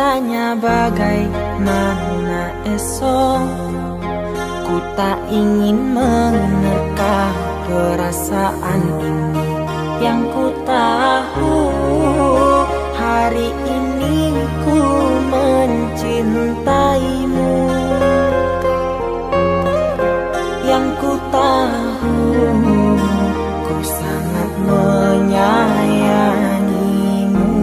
bertanya bagaimana esok. Ku tak ingin menerka perasaan ini. Yang ku tahu hari ini ku mencintaimu. Yang ku tahu ku sangat menyayangimu.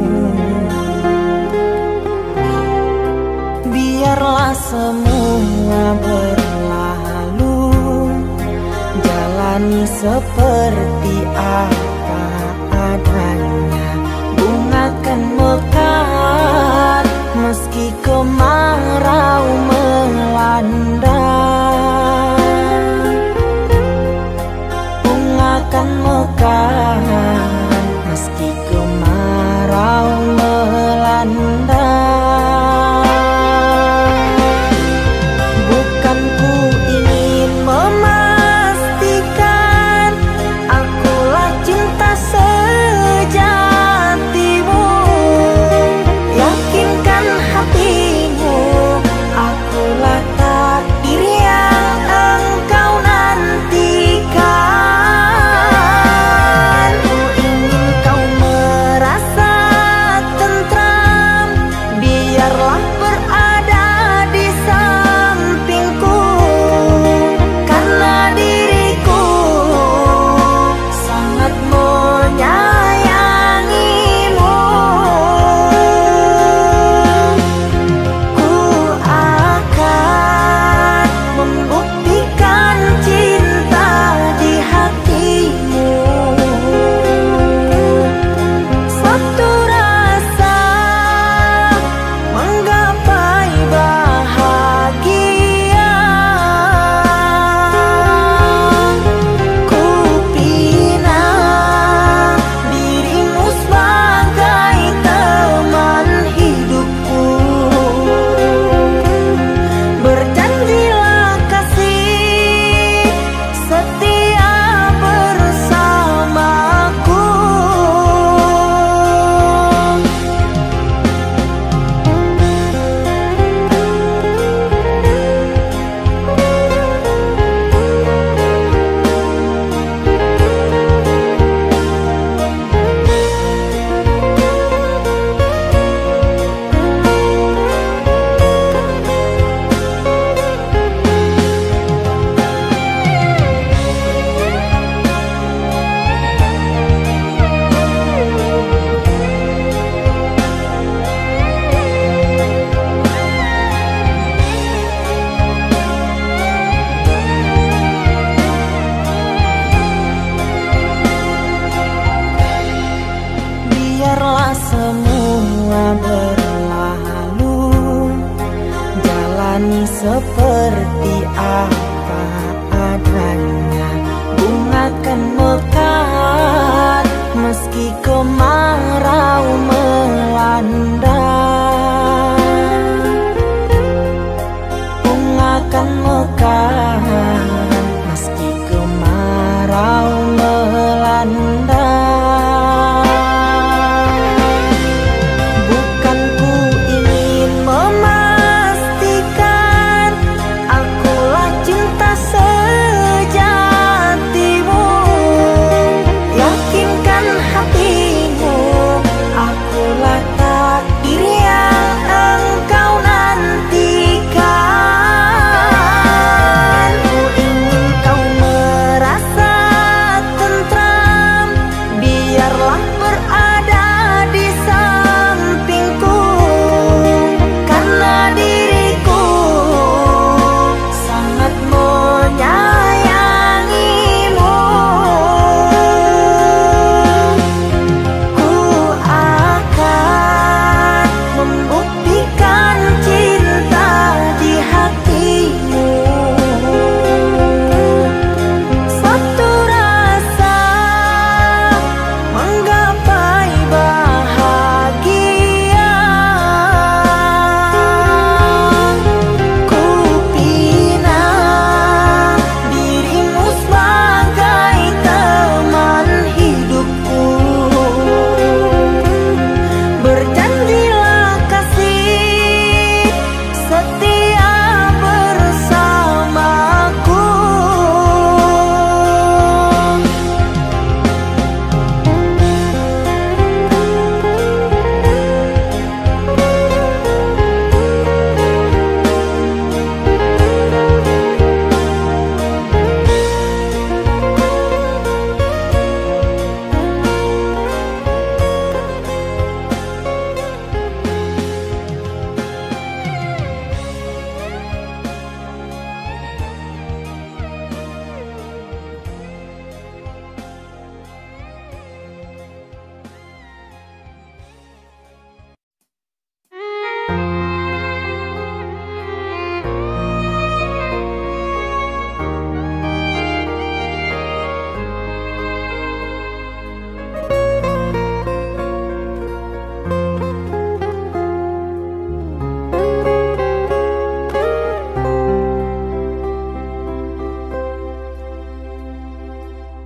Biarlah semua berlalu, jalani seperti apa adanya. Bunga kan mekar meski kemarau melanda. Bunga kan mekar meski kemarau melanda. Bukan ku ingin memastikan akulah cinta sejati.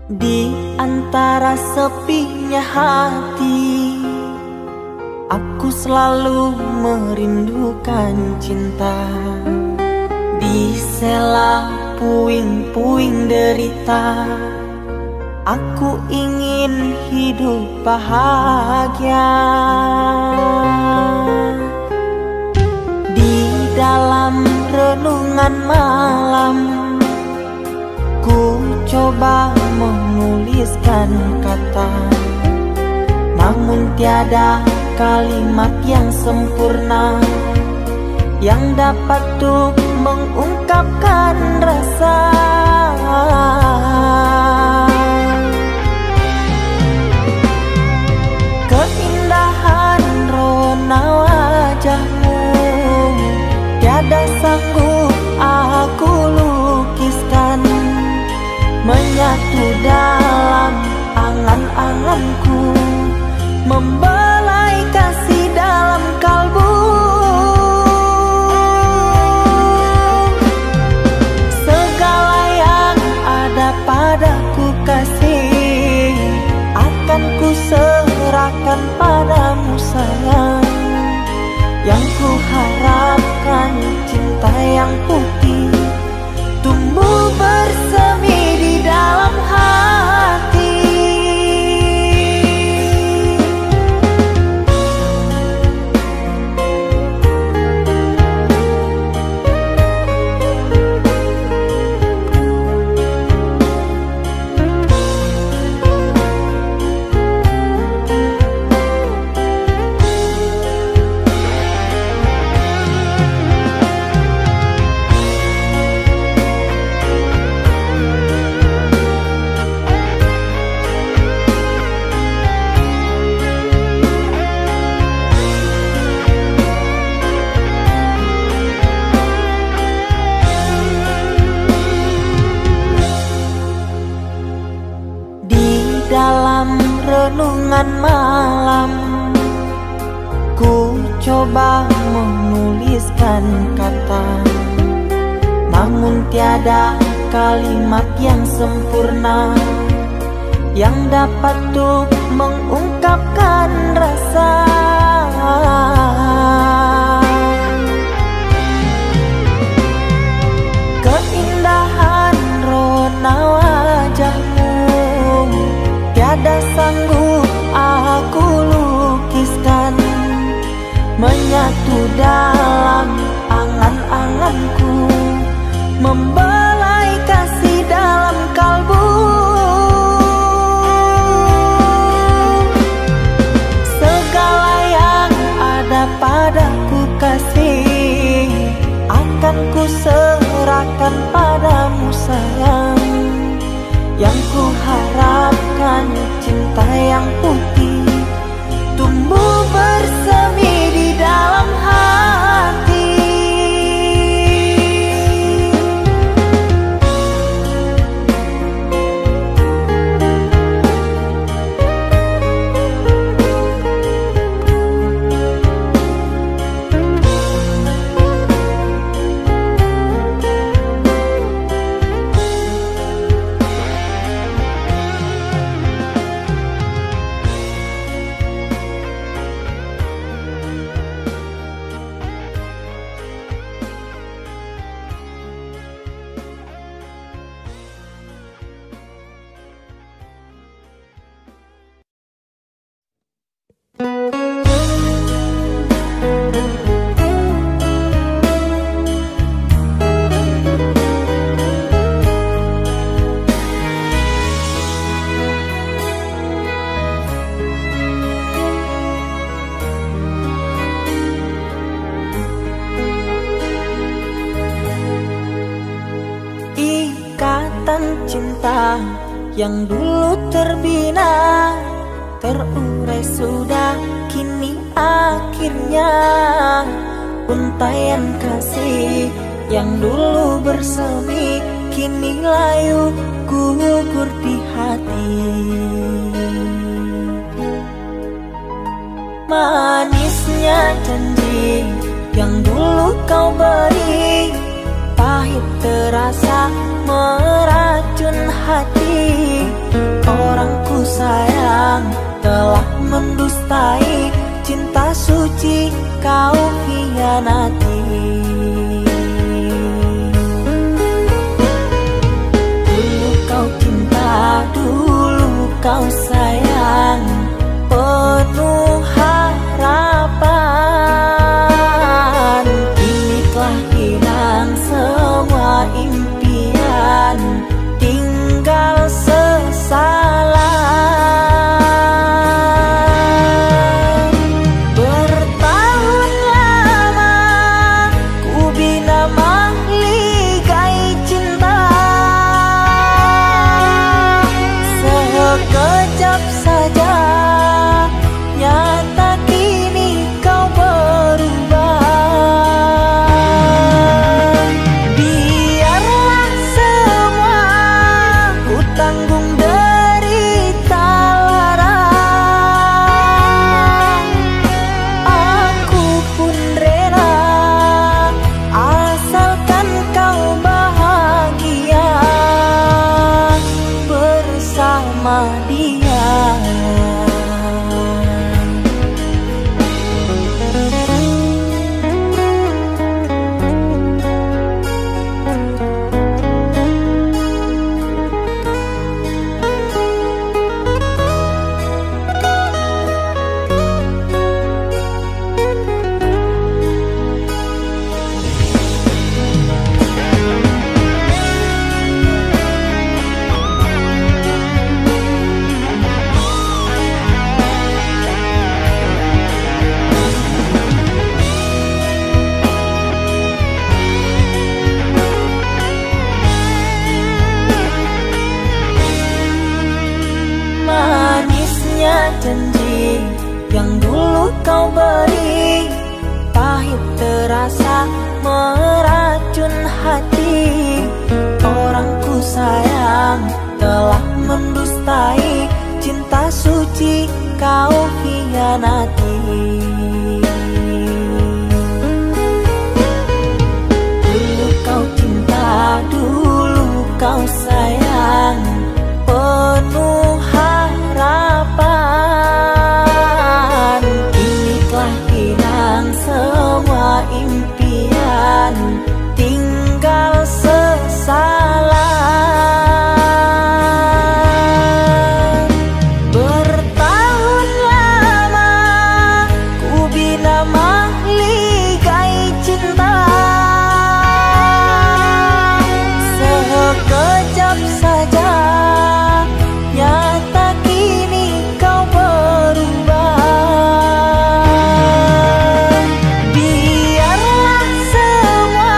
Di antara sepinya hati, aku selalu merindukan cinta. Di sela puing-puing derita, aku ingin hidup bahagia. Di dalam renungan malam, ku coba menuliskan kata, namun tiada kalimat yang sempurna yang dapat untuk mengungkapkan rasa. Keindahan rona wajahmu tiada sanggup aku lukiskan, menyatu dalam angan-anganku, membelai kasih dalam kalbu. Segala yang ada padaku kasih, akan ku serahkan padamu sayang. Yang ku harapkan cinta yang putih tumbuh bersemi di dalam hati. Dalam renungan malam, ku coba menuliskan kata, namun tiada kalimat yang sempurna yang dapat untuk mengungkapkan rasa. Keindahan rona wajahmu tiada sanggup aku lukiskan, menyatu dalam angan-anganku, membelai kasih dalam kalbu. Segala yang ada padaku kasih, akan ku serahkan padamu sayang. Yang ku harapkan cinta yang putih tumbuh bersemi di dalam hati. Cinta yang dulu terbina, terurai sudah kini akhirnya. Untaian kasih yang dulu bersemi, kini layu gugur di hati. Manisnya janji yang dulu kau beri, pahit terasa meracun hati. sayang telah mendustai cinta suci kau hianati. Dulu kau cinta, dulu kau sayang, penuh harapan. Kini telah hilang semua impian, tinggal sesalan. Bertahun lama ku bina mahligai cinta, sekejap saja nyata kini kau berubah. Biarlah semua ku tanggung derita lara, aku pun rela asalkan kau bahagia bersama dia. Manisnya janji yang dulu kau beri, pahit terasa meracun hati. Orang ku sayang telah mendustai cinta suci kau hianati. Dulu kau cinta, dulu kau sayang, penuh harapan. Kini telah hilang semua impian, tinggal sesalan. Bertahun lama ku bina mahligai cinta, sekejap saja nyata kini kau berubah. Biarlah semua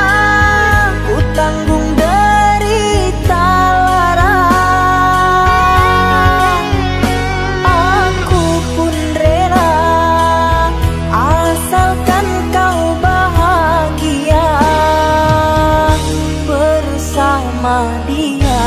ku tanggung derita lara, aku pun rela asalkan kau bahagia bersama dia.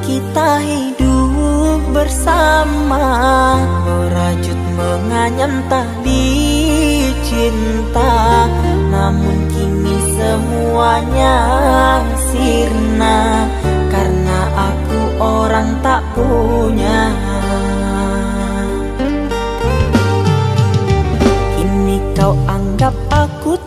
Kita hidup bersama, merajut menganyam tali cinta. Namun kini semuanya sirna, karena aku orang tak punya. Kini kau anggap aku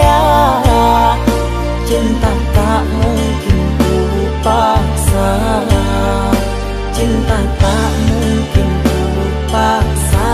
daya. Cinta tak mungkin ku paksa, cinta tak mungkin ku paksa.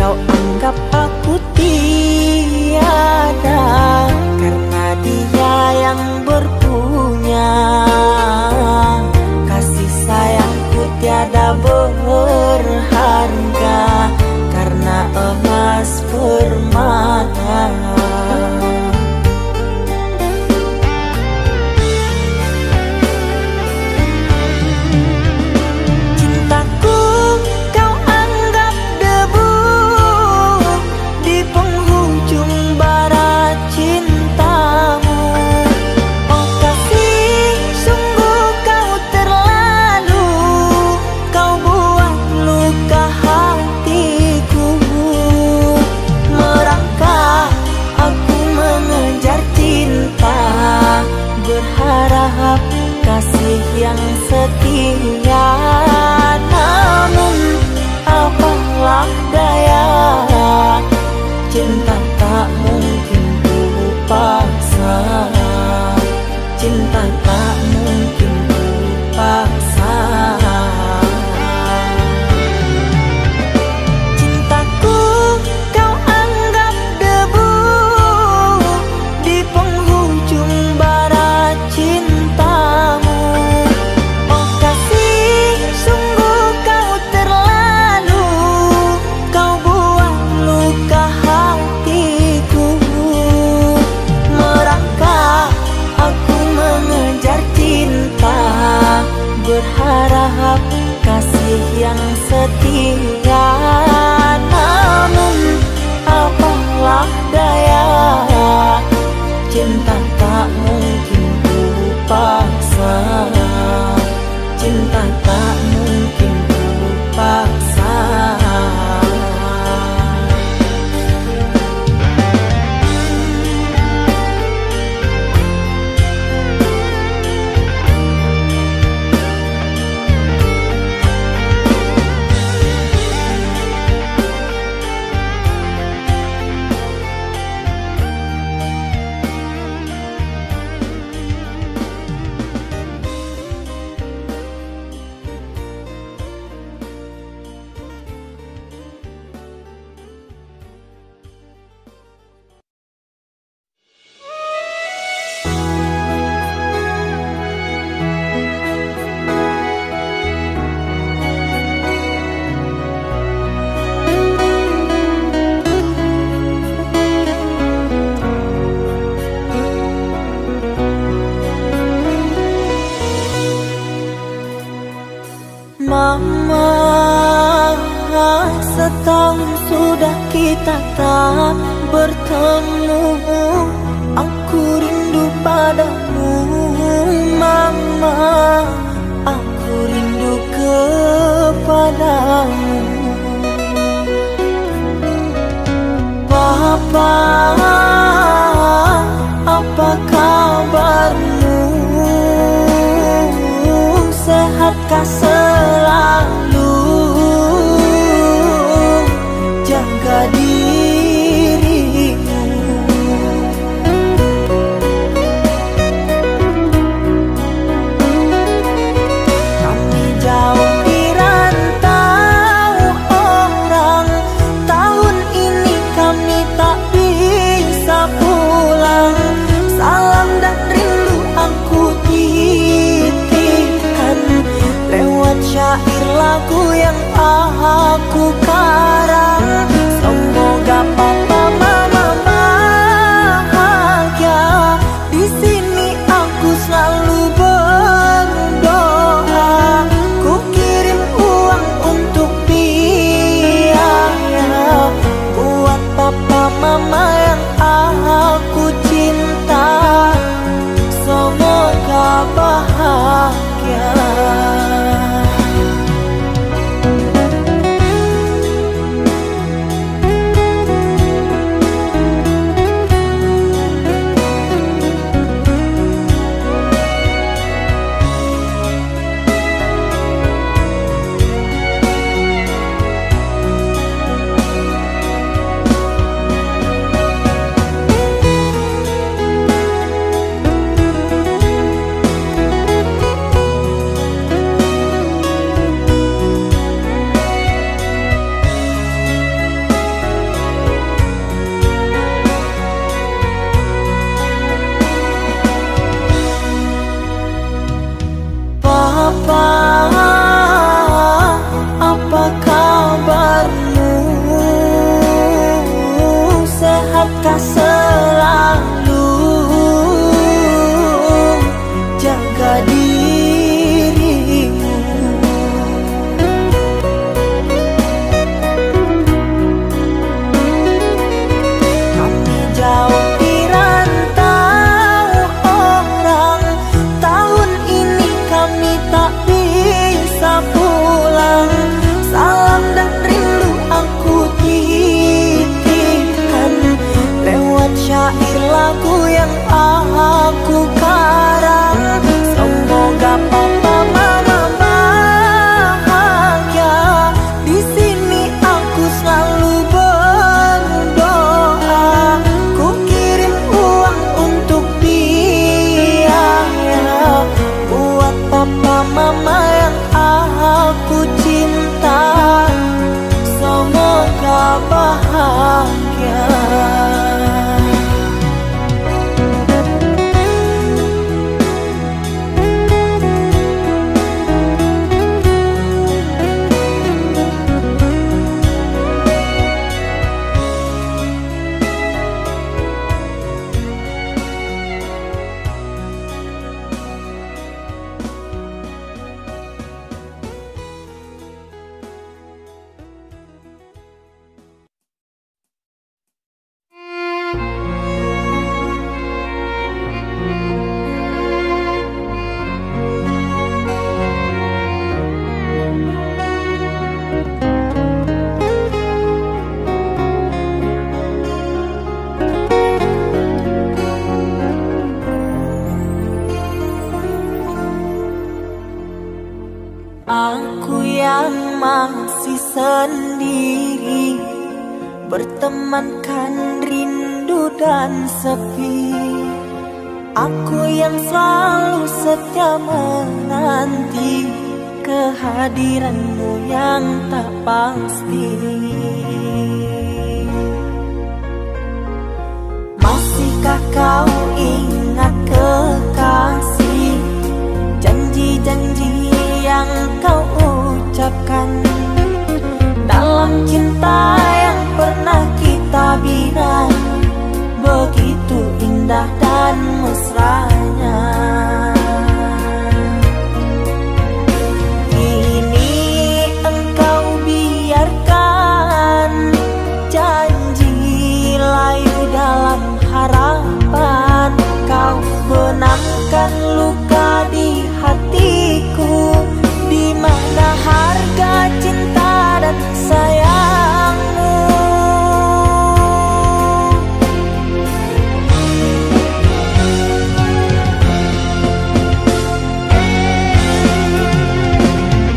Anggap aku tiada, karena dia yang berpunya. Kasih sayangku tiada berharga, karena emas permata. Berharap kasih yang setia, namun apalah daya. Cinta tak mungkin ku paksa, cinta tak mungkin ku paksa. Cintaku kau anggap debu di penghujung bara cintamu. Oh kasih, sungguh kau terlalu, kau buat luka hatiku. Merangkak aku mengejar cinta, berharap kasih yang setia, namun apalah daya. Cinta tak mungkin ku paksa, cinta tak mungkin ku paksa. Mama, setahun sudah kita tak bertemu. Aku rindu padamu, Mama. Aku rindu kepadamu. Papa, apa kabarmu? Sehatkah selalu? Jaga dirimu. Kami jauh di rantau orang, tahun ini kami tak bisa pulang. Salam dan rindu aku titipkan lewat bahagia. Aku yang masih sendiri, bertemankan rindu dan sepi. Aku yang selalu setia menanti kehadiranmu yang tak pasti. Masihkah kau ingat kekasih, janji-janji yang kau ucapkan dalam cinta yang pernah kita bina, begitu indah dan mesranya. Kini engkau biarkan janji layu dalam harapan, kau benamkan luka di hatiku. Di mana harga cinta dan sayangmu?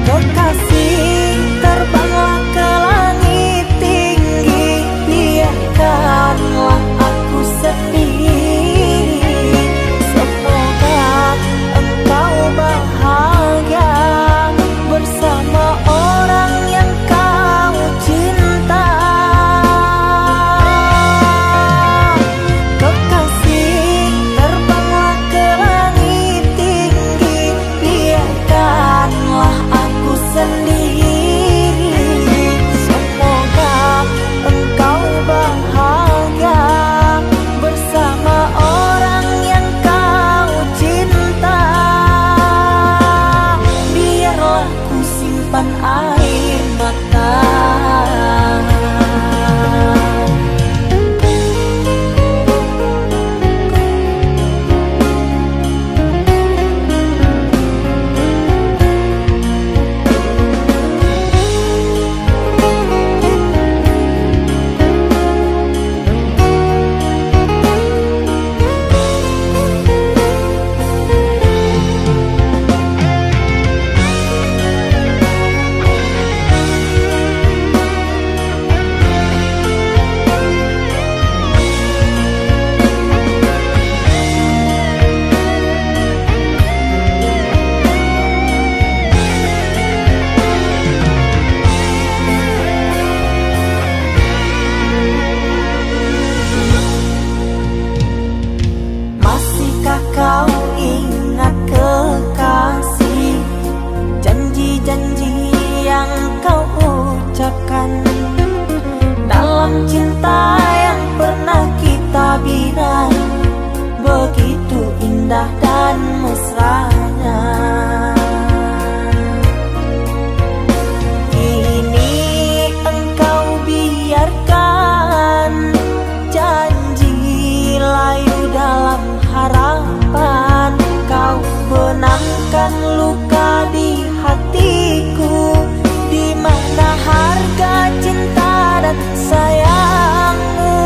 Kekasih, terbanglah ke langit tinggi, biarkanlah aku sedih. Semoga engkau bahagia bersama orang yang kau cinta. Kekasih, terbanglah ke langit tinggi, biarkanlah aku sendiri. Semoga engkau bahagia bersama orang yang kau cinta. Biarlah ku simpan air mata. Masihkah kau ingat kekasih, janji-janji yang kau ucapkan dalam cinta yang pernah kita bina, begitu indah dan mesranya. Kini engkau biarkan janji layu dalam harapan, kau benamkan luka di hatiku. Di mana harga cinta dan sayangmu?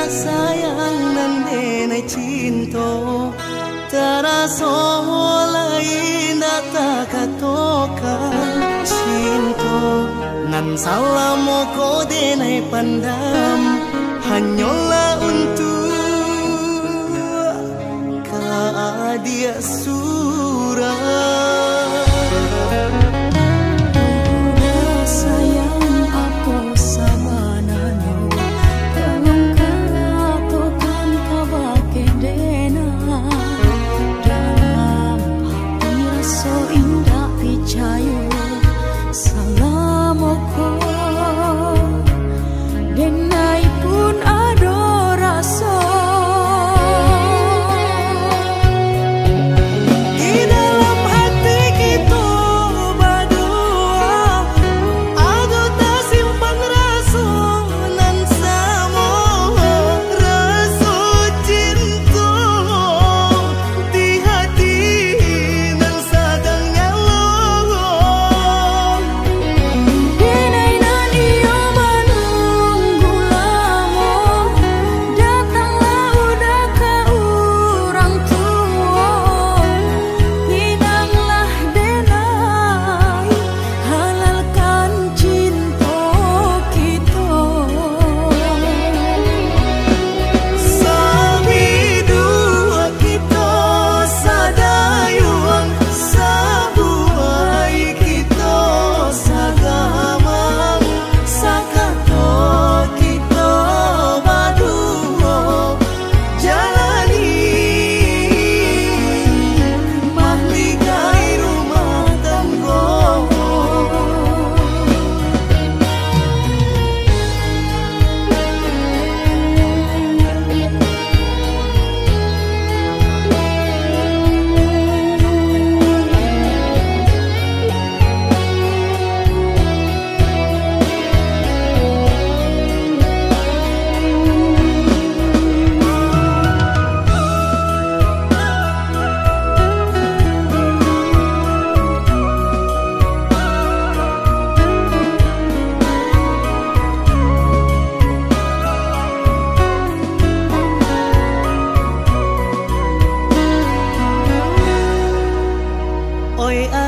sayang nan denai cinta taraso lain data katokan cinta nan salamo ko denai pandam hanyola untuk dia surah.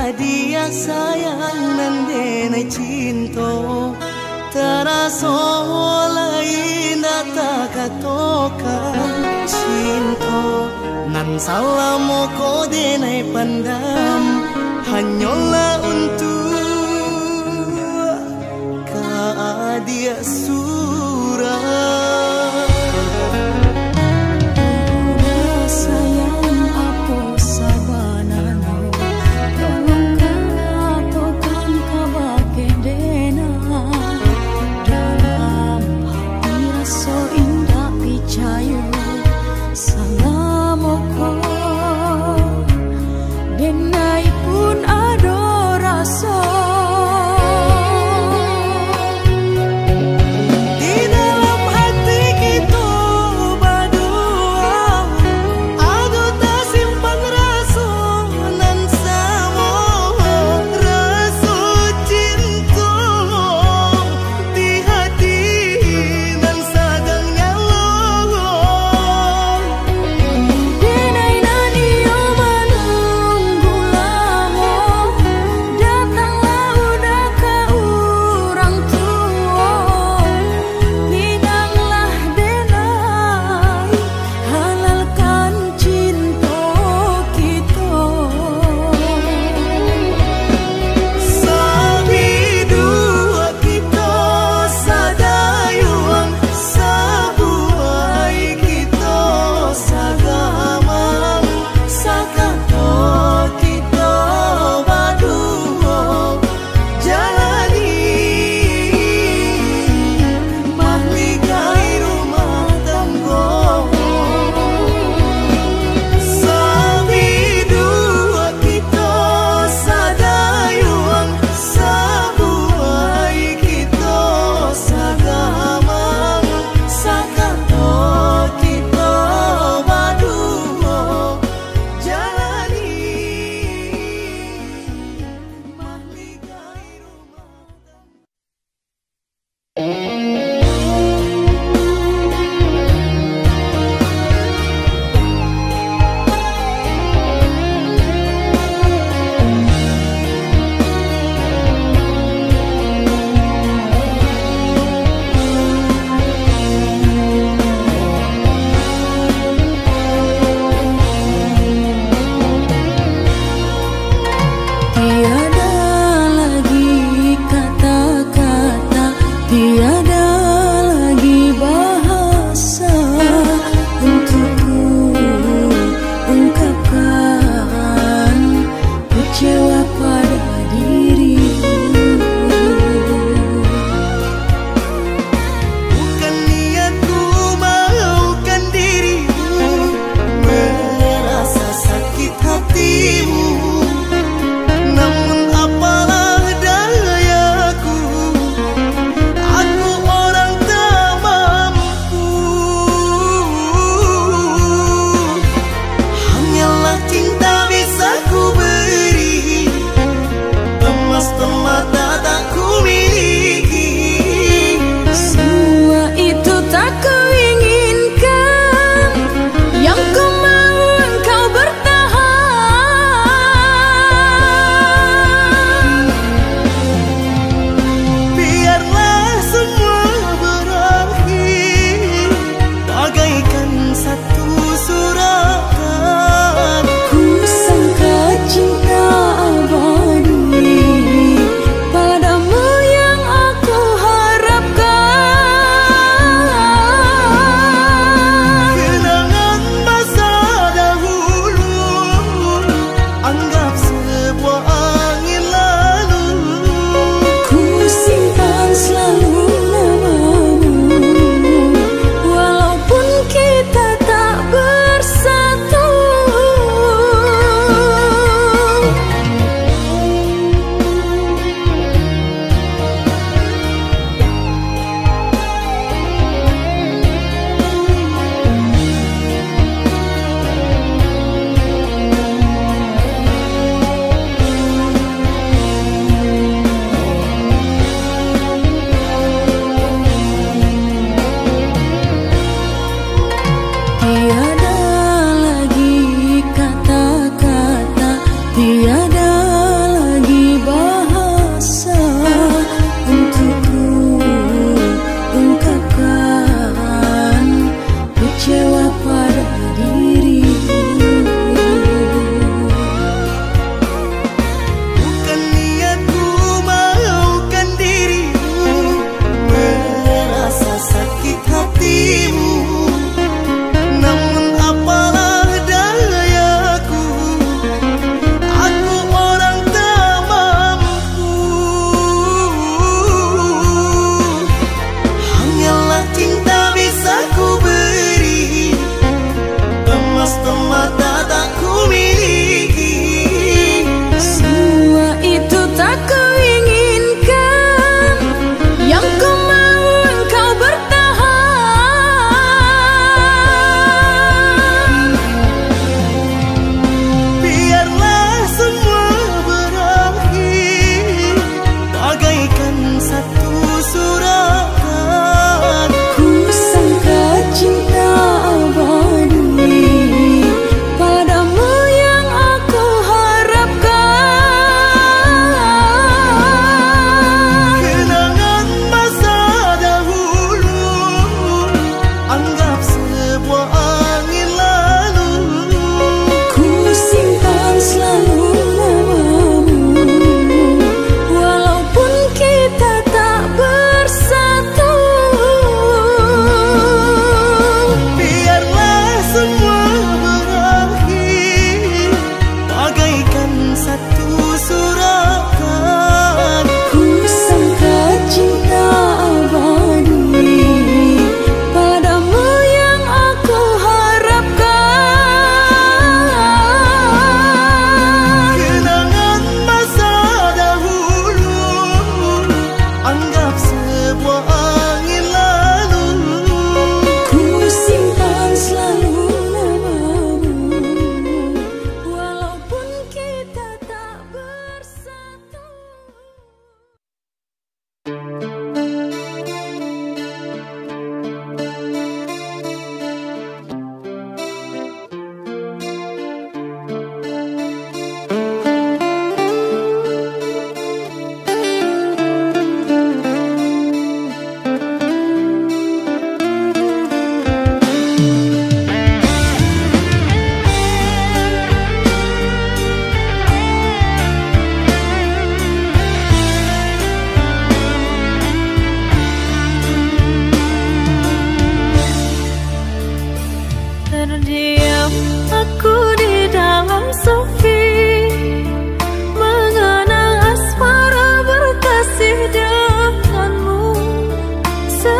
Dia sayang nan denai cinta taraso lain data katokan cinta nan salamo ko denai pandam hanyola untuk dia surah. Tiada lagi bahasa untukku ungkapkan kecewa pada dirimu. Bukan niatku maukan dirimu, merasa sakit hatimu. Namun apalah dayaku, aku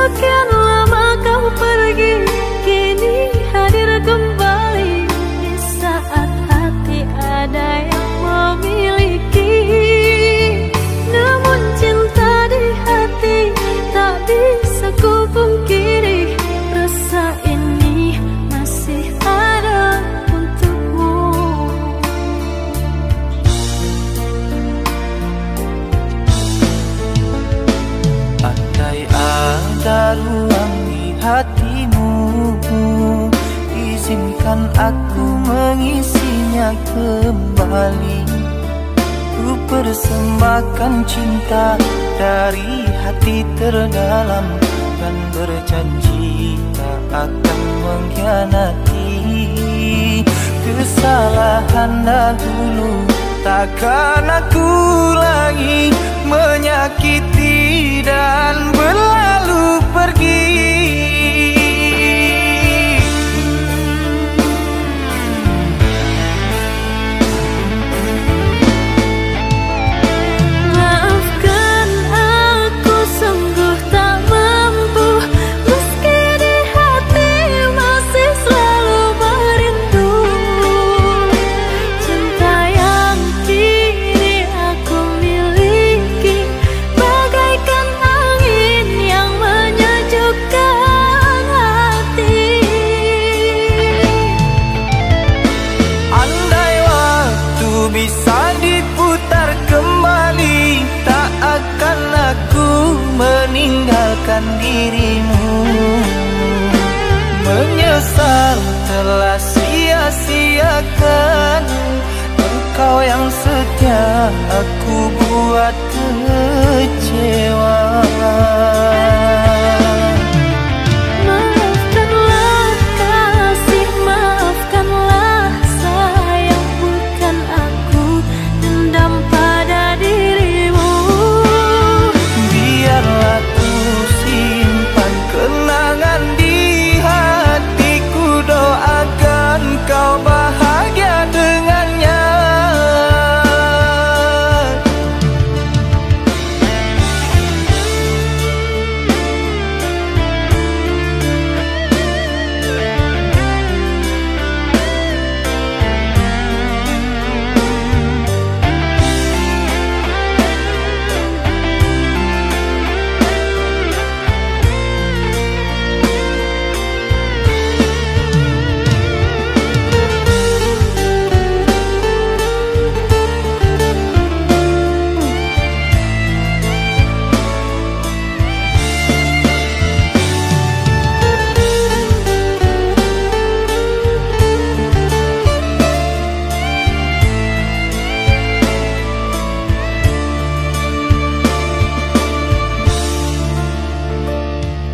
Sekian lama kau pergi, kini hadir kembali di saat hati ada yang memiliki. Namun cinta di hati tak bisa ku pungkiri, rasa ini masih ada untukmu. Andai ada ruang di hatimu, izinkan aku mengisinya kembali. Ku persembahkan cinta dari hati terdalam, dan berjanji tak akan mengkhianati. Kesalahan dahulu takkan aku lagi menyakiti dan berlalu pergi. Maafkan aku sungguh tak mampu, meski di hati masih selalu merindu. Cinta yang kini aku miliki bagaikan angin yang menyejukkan hati. Andai waktu bisa diputar kembali, tak akan aku meninggalkan dirimu. Menyesal telah sia-siakan engkau yang setia, aku buat kecewa. Maafkanlah kasih, maafkanlah sayang, bukan aku dendam pada dirimu. Biarlah ku simpan kenangan di hatiku, doakan kau bahagia dengannya.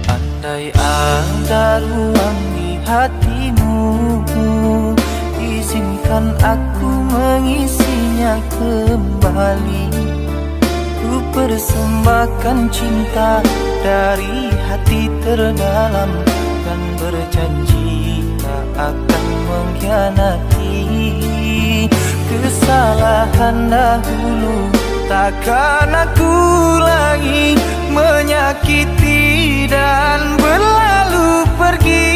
Andai ada ruang di hatimu, izinkan aku mengisinya kembali. Ku persembahkan cinta dari hati terdalam, dan berjanji tak akan mengkhianati. Kesalahan dahulu takkan aku lagi menyakiti dan berlalu pergi.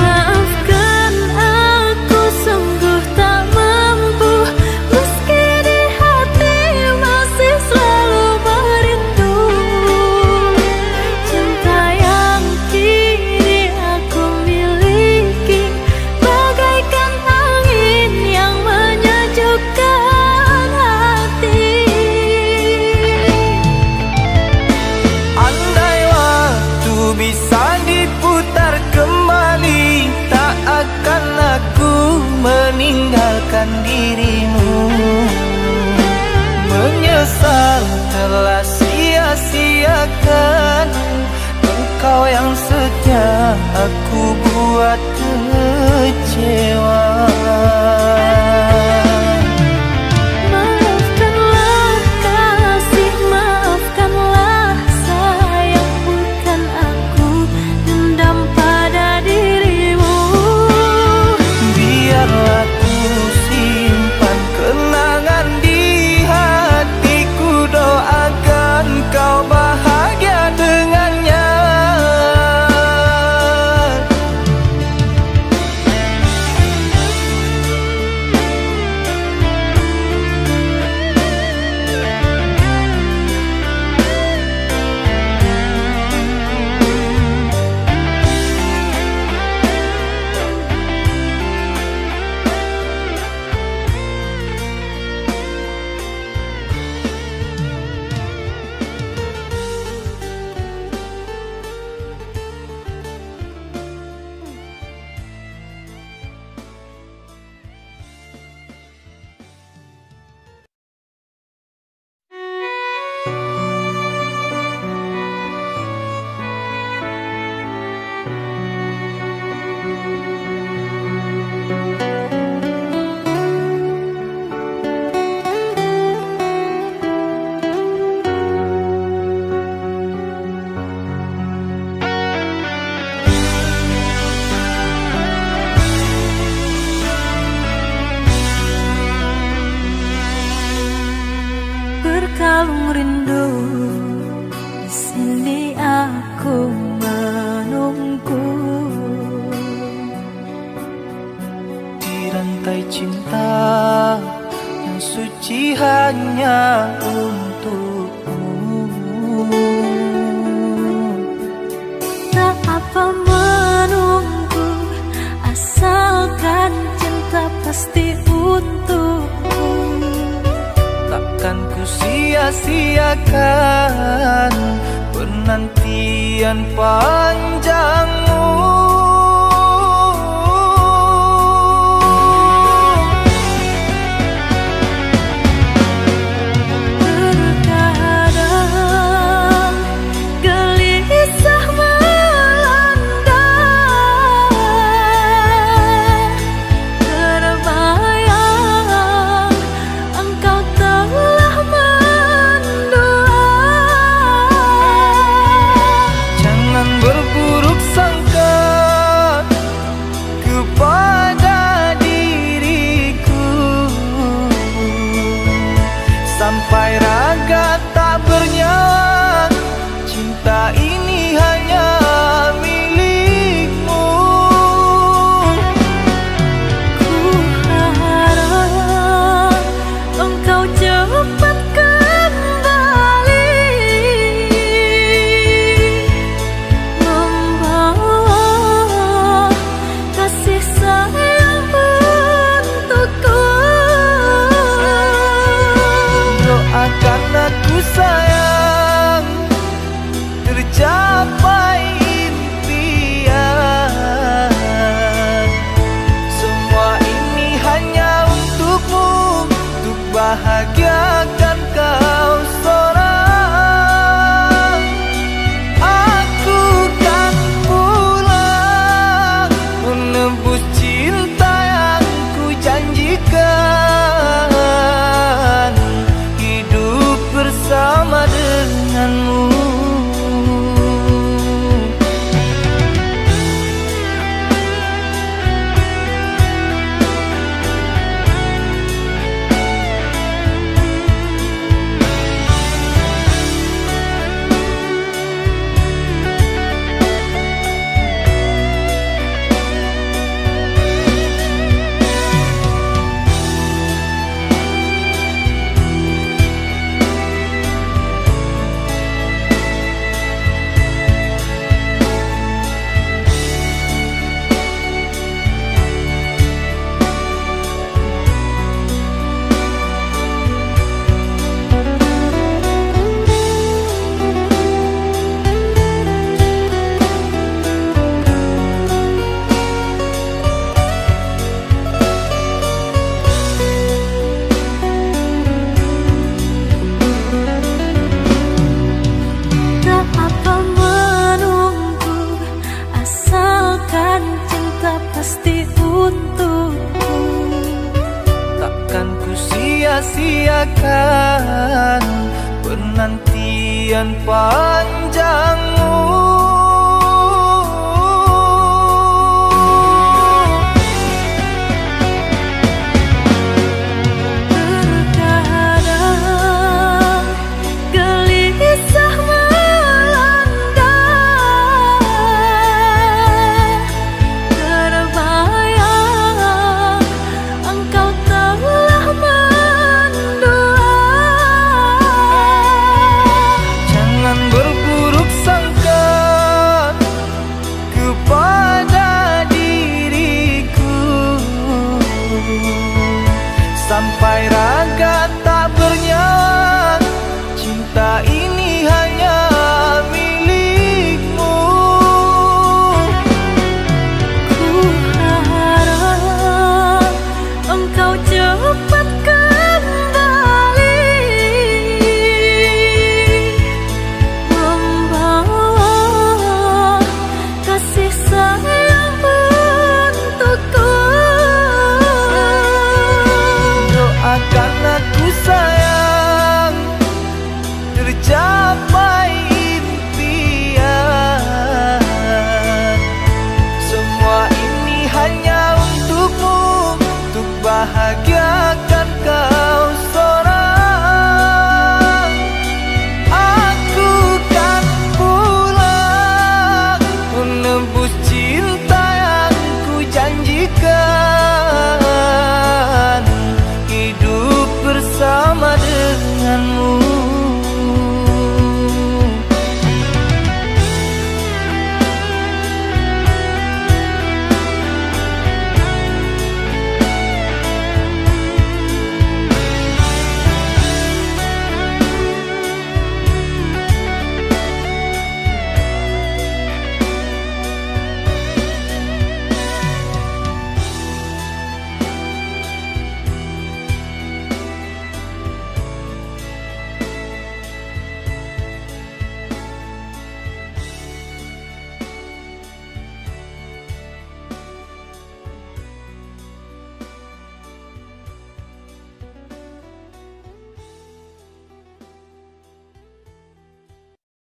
Maafkan aku sungguh tak mampu, meski di hati masih selalu merindu. Cinta yang kini aku miliki bagaikan angin yang menyejukkan hati. Andai waktu bisa diputar kembali, tak akan aku meninggalkan dirimu. Menyesal telah sia-siakan engkau yang setia, aku buat kecewa. Maafkanlah kasih, maafkanlah sayang, bukan aku dendam pada dirimu. Biarlah rantai cinta yang suci hanya untukmu. Tak apa menunggu, asalkan cinta pasti untukku. Takkan ku sia-siakan penantian panjangmu. Terkadang gelisah melanda, terbayang engkau telah mendua. Jangan berburuk sangka kepada diriku, sampai raga tak bernyawa. Cinta ini hanya milikmu. Ku harap engkau cepat kembali, membawa kasih sayang untukku. Doakan aku sayang, tercapai impian. Semua ini hanya untukmu, untuk bahagiakan kau seorang. Aku kan pulang menebus cinta yang ku janjikan, hidup bersama denganmu. Tak apa menunggu, asalkan cinta pasti untukku. Takkan ku sia-siakan penantian panjangmu. Terkadang gelisah melanda, terbayang engkau telah mendua. Jangan berburuk sangka kepada diriku, sampai raga tak bernyawa. Cinta ini hanya milikmu. Ku harap engkau cepat kembali, membawa kasih sayang untukku. Doakan aku sayang, tercapai impian. Semua ini hanya untukmu, untuk bahagia